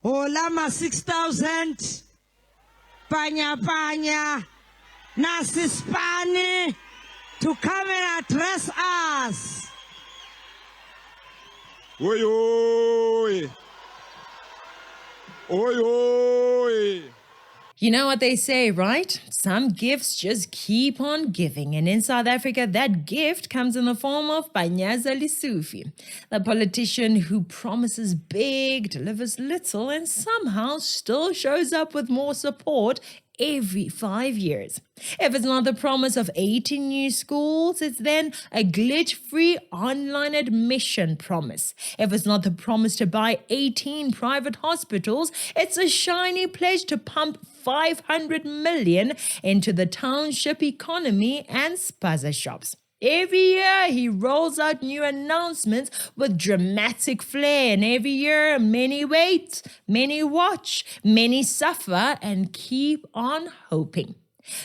Olama 6,000. Panya, Nasi iSpani to come and address us. Oi, oi. Oi, oi. You know what they say, right? Some gifts just keep on giving. And in South Africa, that gift comes in the form of Panyaza Lesufi, the politician who promises big, delivers little, and somehow still shows up with more support every 5 years. If it's not the promise of 18 new schools, it's then a glitch-free online admission promise. If it's not the promise to buy 18 private hospitals, it's a shiny pledge to pump 500 million into the township economy and spaza shops. Every year, he rolls out new announcements with dramatic flair, and every year, many wait, many watch, many suffer, and keep on hoping.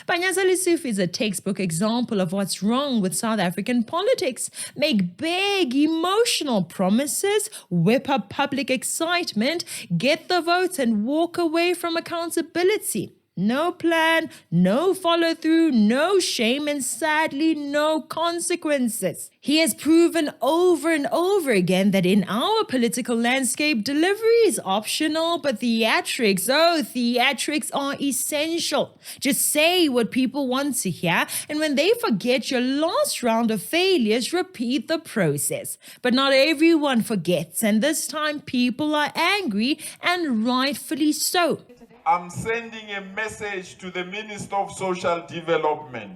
Panyaza Lesufi is a textbook example of what's wrong with South African politics. Make big emotional promises, whip up public excitement, get the votes, and walk away from accountability. No plan, no follow through, no shame, and sadly, no consequences. He has proven over and over again that in our political landscape, delivery is optional, but theatrics are essential. Just say what people want to hear, and when they forget your last round of failures, repeat the process. But not everyone forgets, and this time people are angry, and rightfully so. I'm sending a message to the Minister of Social Development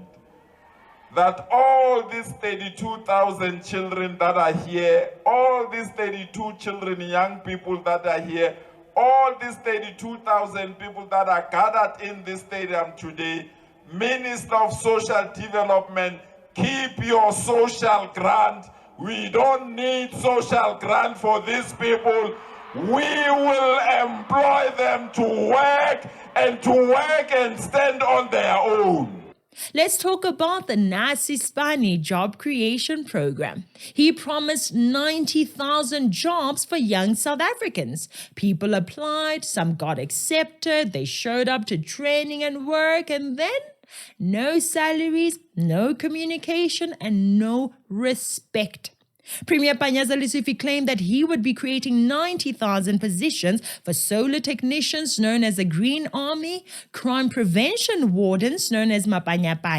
that all these 32,000 children that are here, all these 32 children, young people that are here, all these 32,000 people that are gathered in this stadium today, Minister of Social Development, keep your social grant. We don't need social grant for these people. We will employ them to work and stand on their own. Let's talk about the Nasi iSpani job creation program. He promised 90,000 jobs for young South Africans. People applied, some got accepted, they showed up to training and work, and then no salaries, no communication, and no respect. Premier Panyaza Lesufi claimed that he would be creating 90,000 positions for solar technicians known as the Green Army, crime prevention wardens known as Mapanya,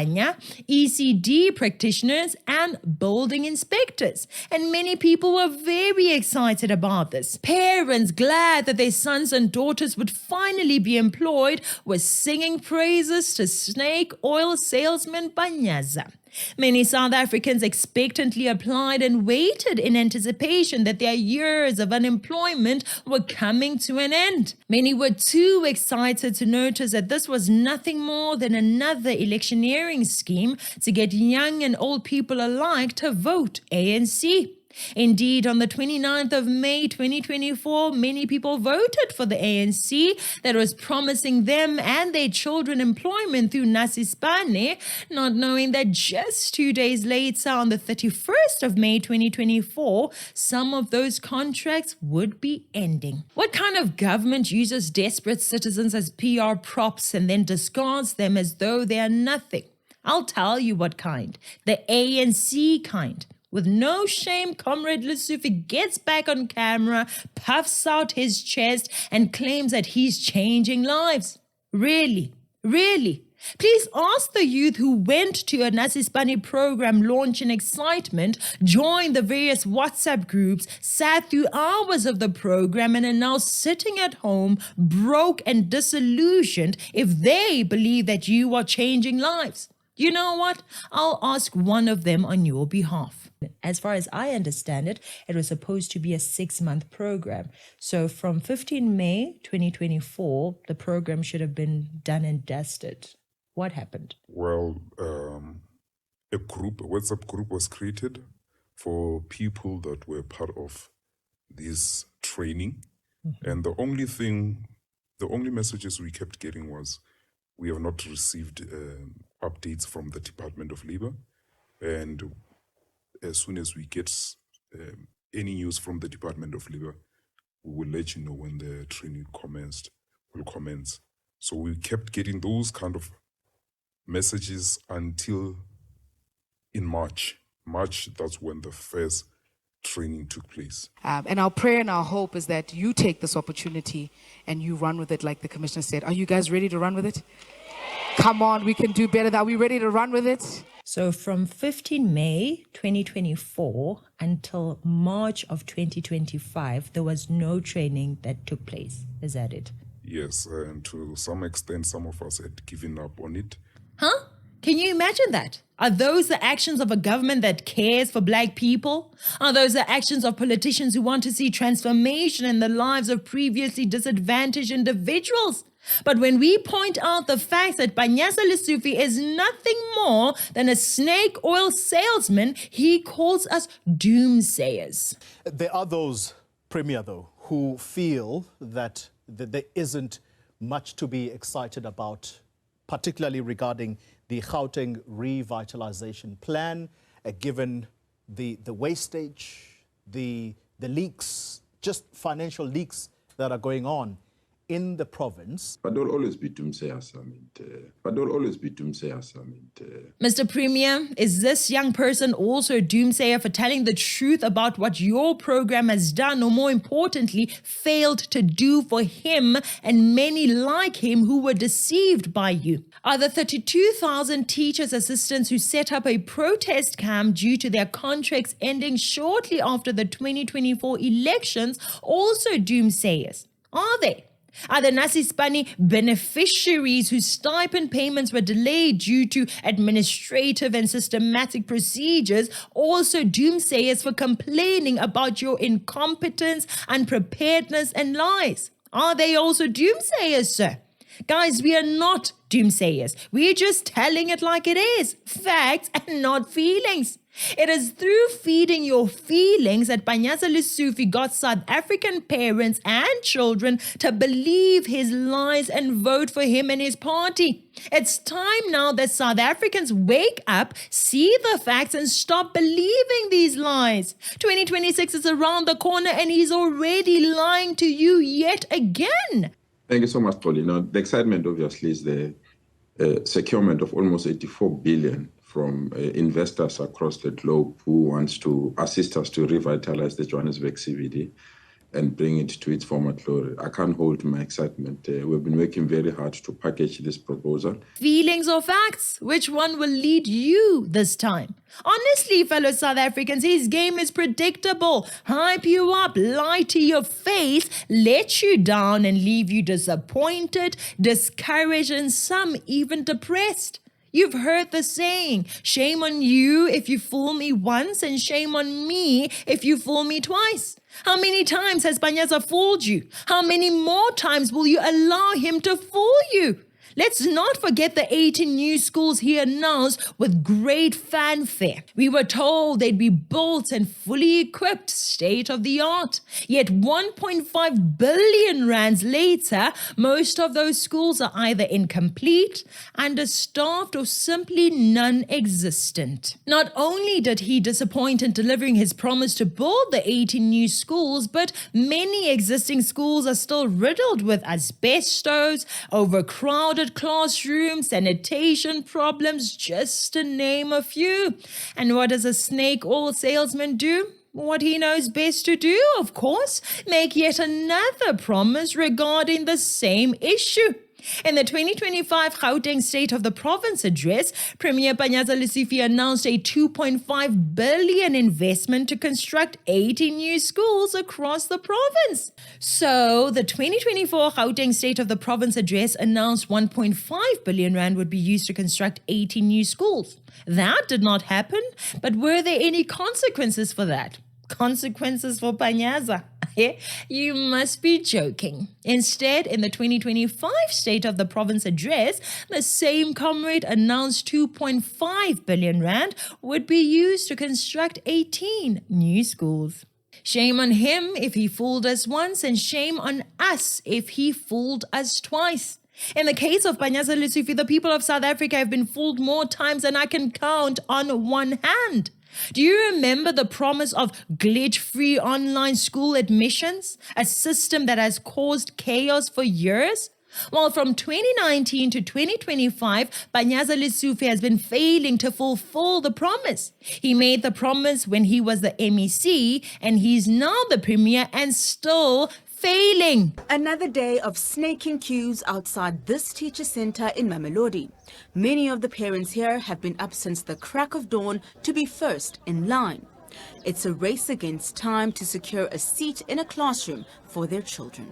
ECD practitioners, and building inspectors. And many people were very excited about this. Parents, glad that their sons and daughters would finally be employed, were singing praises to snake oil salesman Panyaza. Many South Africans expectantly applied and waited in anticipation that their years of unemployment were coming to an end. Many were too excited to notice that this was nothing more than another electioneering scheme to get young and old people alike to vote ANC. Indeed, on the 29th of May 2024, many people voted for the ANC that was promising them and their children employment through Nasi iSpani, not knowing that just 2 days later, on the 31st of May 2024, some of those contracts would be ending. What kind of government uses desperate citizens as PR props and then discards them as though they are nothing? I'll tell you what kind. The ANC kind. With no shame, Comrade Lesufi gets back on camera, puffs out his chest, and claims that he's changing lives. Really? Really? Please ask the youth who went to a Nasi iSpani program launch in excitement, joined the various WhatsApp groups, sat through hours of the program, and are now sitting at home, broke and disillusioned, if they believe that you are changing lives. You know what? I'll ask one of them on your behalf. As far as I understand it, it was supposed to be a 6-month program. So from 15 May 2024, the program should have been done and dusted. What happened? Well, a WhatsApp group was created for people that were part of this training. And the only messages we kept getting was, we have not received updates from the Department of Labor. And as soon as we get any news from the Department of Labor, we will let you know when the training will commence. So we kept getting those kind of messages until in March. March, that's when the first training took place. And our prayer and our hope is that you take this opportunity and you run with it like the commissioner said. Are you guys ready to run with it? Come on, we can do better. Are we ready to run with it? So from 15 May 2024 until March of 2025, there was no training that took place. Is that it? Yes, and to some extent, some of us had given up on it. Huh? Can you imagine that? Are those the actions of a government that cares for black people? Are those the actions of politicians who want to see transformation in the lives of previously disadvantaged individuals? But when we point out the fact that Panyaza Lesufi is nothing more than a snake oil salesman, he calls us doomsayers. There are those, Premier, though, who feel that there isn't much to be excited about, particularly regarding the Gauteng revitalization plan, given the wastage, the leaks, just financial leaks that are going on in the province. But there'll always be doomsayers. Mr. Premier, is this young person also a doomsayer for telling the truth about what your program has done, or more importantly, failed to do for him and many like him who were deceived by you? Are the 32,000 teachers' assistants who set up a protest camp due to their contracts ending shortly after the 2024 elections also doomsayers? Are they? Are the Nasi iSpani beneficiaries whose stipend payments were delayed due to administrative and systematic procedures also doomsayers for complaining about your incompetence, unpreparedness, and lies? Are they also doomsayers, sir? Guys, we are not doomsayers. We're just telling it like it is. Facts and not feelings. It is through feeding your feelings that Panyaza Lesufi got South African parents and children to believe his lies and vote for him and his party. It's time now that South Africans wake up, see the facts, and stop believing these lies. 2026 is around the corner and he's already lying to you yet again. Thank you so much, Paul. The excitement obviously is the securement of almost 84 billion from investors across the globe who wants to assist us to revitalize the Johannesburg CBD and bring it to its former glory. I can't hold my excitement. We've been working very hard to package this proposal. Feelings or facts? Which one will lead you this time? Honestly, fellow South Africans, his game is predictable. Hype you up, lie to your face, let you down and leave you disappointed, discouraged, and some even depressed. You've heard the saying, shame on you if you fool me once and shame on me if you fool me twice. How many times has Panyaza fooled you? How many more times will you allow him to fool you? Let's not forget the 18 new schools he announced with great fanfare. We were told they'd be built and fully equipped, state of the art. Yet 1.5 billion rands later, most of those schools are either incomplete, understaffed, or simply non-existent. Not only did he disappoint in delivering his promise to build the 18 new schools, but many existing schools are still riddled with asbestos, overcrowded classrooms, sanitation problems, just to name a few. And what does a snake oil salesman do? What he knows best to do, of course, make yet another promise regarding the same issue. In the 2025 Gauteng State of the Province address, Premier Panyaza Lesufi announced a 2.5 billion investment to construct 80 new schools across the province. So, the 2024 Gauteng State of the Province address announced 1.5 billion rand would be used to construct 80 new schools. That did not happen, but were there any consequences for that? Consequences for Panyaza? You must be joking. Instead, in the 2025 State of the Province address, the same comrade announced 2.5 billion rand would be used to construct 18 new schools. Shame on him if he fooled us once, and shame on us if he fooled us twice. In the case of Panyaza Lesufi, the people of South Africa have been fooled more times than I can count on one hand. Do you remember the promise of glitch-free online school admissions, a system that has caused chaos for years? Well, from 2019 to 2025, Panyaza Lesufi has been failing to fulfill the promise. He made the promise when he was the MEC, and he's now the Premier and still failing. Another day of snaking queues outside this teacher center in Mamelodi. Many of the parents here have been up since the crack of dawn to be first in line. It's a race against time to secure a seat in a classroom for their children.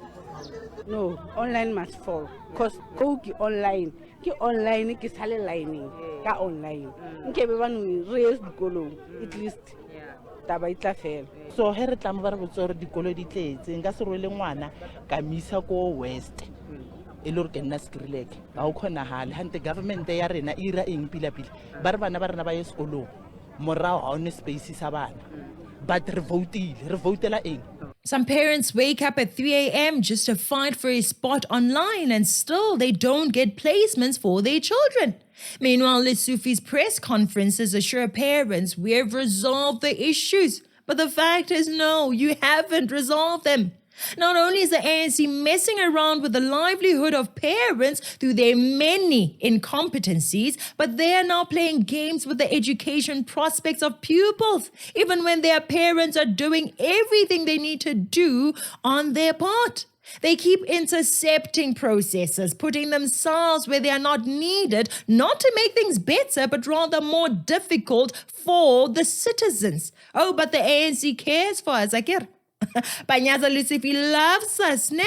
No, online must fall. Because go online. Ki online ki sale lining. Ka online. Nke be banu raise dikolo at least. Taba itla fela. So here tla ba re botsore dikolo di tletse nka se rwele ngwana ka misa ko west. E le re ke nna skrileke. Ba o khona hale hante government ya rena ira eng pila pila. Ba re bana ba rena ba ye sekolo. Morao ha one space sa bana. But re votela eng. Some parents wake up at 3 a.m. just to fight for a spot online, and still they don't get placements for their children. Meanwhile, Lesufi's press conferences assure parents we have resolved the issues. But the fact is, no, you haven't resolved them. Not only is the ANC messing around with the livelihood of parents through their many incompetencies, but they are now playing games with the education prospects of pupils, even when their parents are doing everything they need to do on their part. They keep intercepting processes, putting themselves where they are not needed, not to make things better, but rather more difficult for the citizens. Oh, but the ANC cares for us, Akir. Panyaza Lesufi loves us, ne?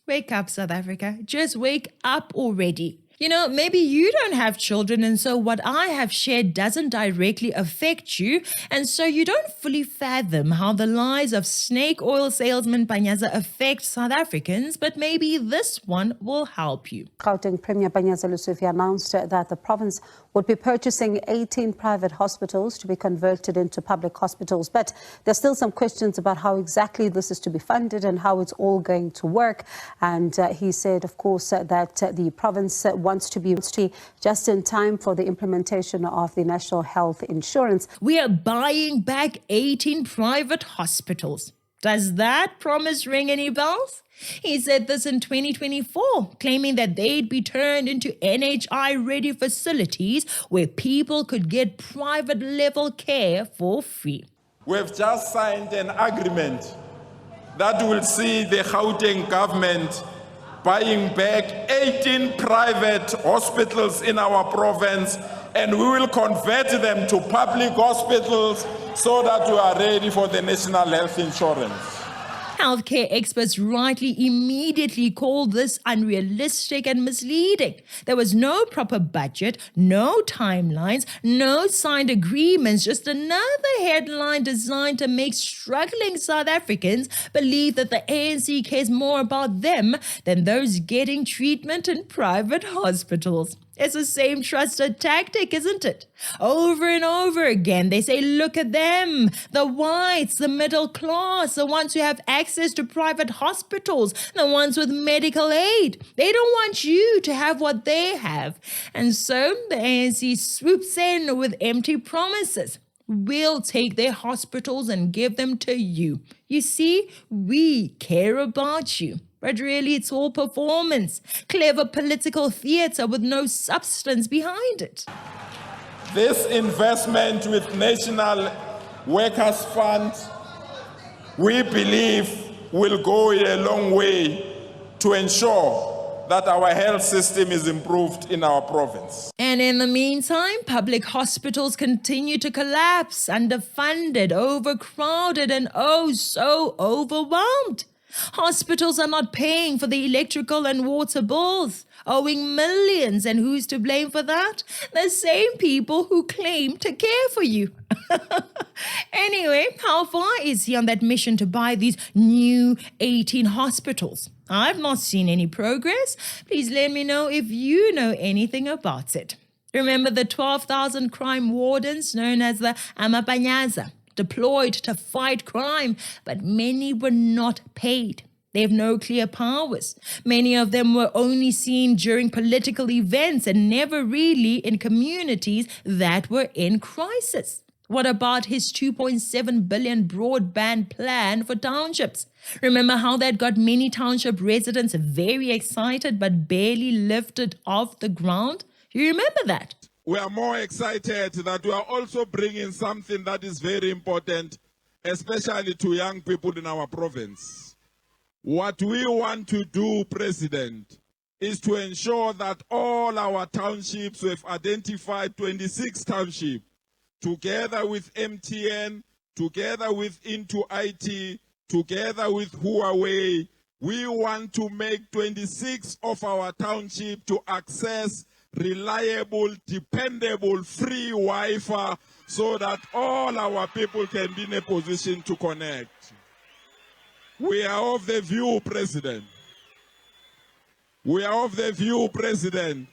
Wake up, South Africa. Just wake up already. You know, maybe you don't have children, and so what I have shared doesn't directly affect you, and so you don't fully fathom how the lies of snake oil salesman Panyaza affect South Africans, but maybe this one will help you. Gauteng Premier Panyaza Lesufi announced that the province would be purchasing 18 private hospitals to be converted into public hospitals. But there's still some questions about how exactly this is to be funded and how it's all going to work. And he said, of course, that the province wants to be just in time for the implementation of the National Health Insurance. We are buying back 18 private hospitals. Does that promise ring any bells? He said this in 2024, claiming that they'd be turned into NHI-ready facilities where people could get private-level care for free. We've just signed an agreement that will see the Gauteng government buying back 18 private hospitals in our province, and we will convert them to public hospitals so that we are ready for the National Health Insurance. Healthcare experts rightly immediately called this unrealistic and misleading. There was no proper budget, no timelines, no signed agreements, just another headline designed to make struggling South Africans believe that the ANC cares more about them than those getting treatment in private hospitals. It's the same trusted tactic, isn't it? Over and over again, they say, look at them, the whites, the middle class, the ones who have access to private hospitals, the ones with medical aid. They don't want you to have what they have. And so the ANC swoops in with empty promises. We'll take their hospitals and give them to you. You see, we care about you. But really, it's all performance, clever political theatre with no substance behind it. This investment with National Workers' Fund, we believe, will go a long way to ensure that our health system is improved in our province. And in the meantime, public hospitals continue to collapse, underfunded, overcrowded, and oh so overwhelmed. Hospitals are not paying for the electrical and water bills, owing millions, and who's to blame for that? The same people who claim to care for you. Anyway, how far is he on that mission to buy these new 18 hospitals? I've not seen any progress. Please let me know if you know anything about it. Remember the 12,000 crime wardens known as the Amapanyaza, deployed to fight crime, but many were not paid. They have no clear powers. Many of them were only seen during political events and never really in communities that were in crisis. What about his 2.7 billion broadband plan for townships? Remember how that got many township residents very excited but barely lifted off the ground? You remember that? We are more excited that we are also bringing something that is very important, especially to young people in our province. What we want to do, President, is to ensure that all our townships, we've identified 26 townships, together with MTN, together with Into IT, together with Huawei, we want to make 26 of our townships to access reliable, dependable, free Wi-Fi so that all our people can be in a position to connect. We are of the view, President. We are of the view, President,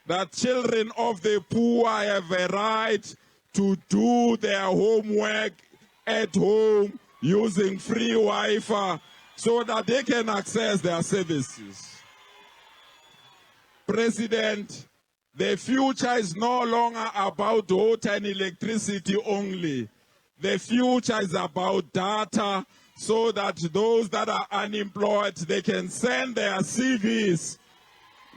that children of the poor have a right to do their homework at home using free Wi-Fi so that they can access their services. President, the future is no longer about water and electricity only. The future is about data, so that those that are unemployed, they can send their CVs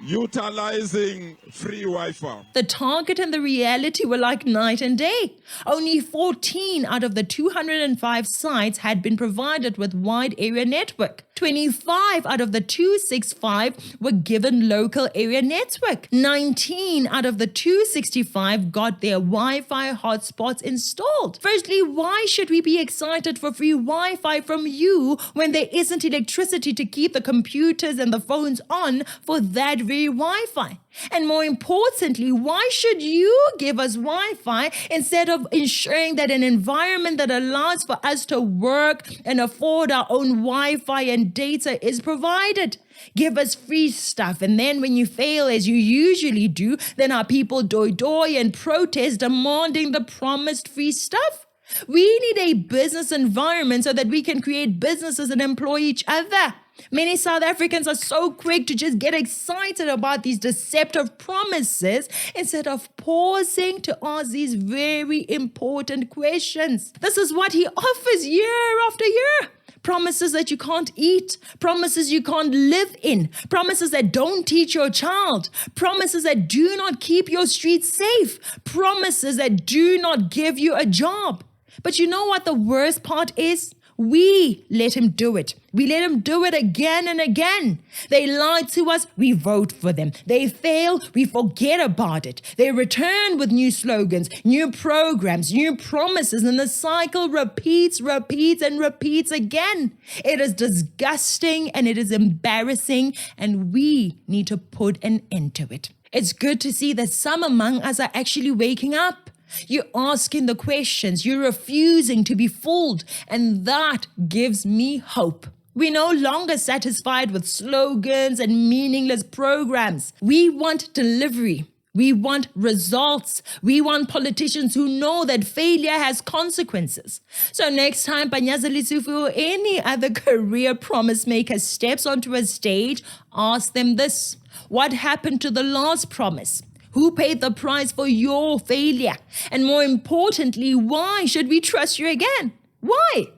utilizing free Wi-Fi. The target and the reality were like night and day. Only 14 out of the 205 sites had been provided with wide area network. 25 out of the 265 were given local area network. 19 out of the 265 got their Wi-Fi hotspots installed. Firstly, why should we be excited for free Wi-Fi from you when there isn't electricity to keep the computers and the phones on for that very Wi-Fi? And more importantly, why should you give us Wi-Fi instead of ensuring that an environment that allows for us to work and afford our own Wi-Fi and data is provided? Give us free stuff, and then when you fail, as you usually do, then our people doi and protest demanding the promised free stuff. We need a business environment so that we can create businesses and employ each other. Many South Africans are so quick to just get excited about these deceptive promises instead of pausing to ask these very important questions. This is what he offers year after year. Promises that you can't eat, promises you can't live in, promises that don't teach your child, promises that do not keep your streets safe, promises that do not give you a job. But you know what the worst part is? We let him do it. We let him do it again and again. They lie to us, we vote for them. They fail, we forget about it. They return with new slogans, new programs, new promises, and the cycle repeats again. It is disgusting and it is embarrassing, and we need to put an end to it. It's good to see that some among us are actually waking up. You're asking the questions, you're refusing to be fooled, and that gives me hope. We're no longer satisfied with slogans and meaningless programs. We want delivery. We want results. We want politicians who know that failure has consequences. So next time Panyaza Lesotho or any other career promise maker steps onto a stage, ask them this: what happened to the last promise? Who paid the price for your failure? And more importantly, why should we trust you again? Why?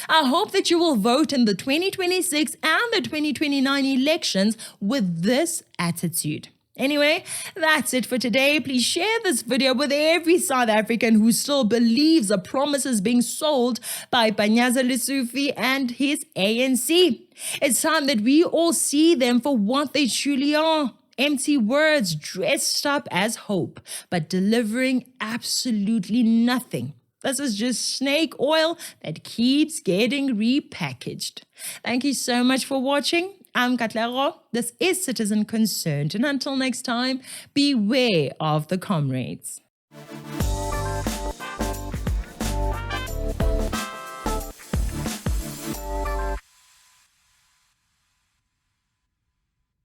I hope that you will vote in the 2026 and the 2029 elections with this attitude. Anyway, that's it for today. Please share this video with every South African who still believes the promises being sold by Panyaza Lesotho and his ANC. It's time that we all see them for what they truly are. Empty words dressed up as hope, but delivering absolutely nothing. This is just snake oil that keeps getting repackaged. Thank you so much for watching. I'm Katlego. This is Citizen Concerned. And until next time, beware of the comrades.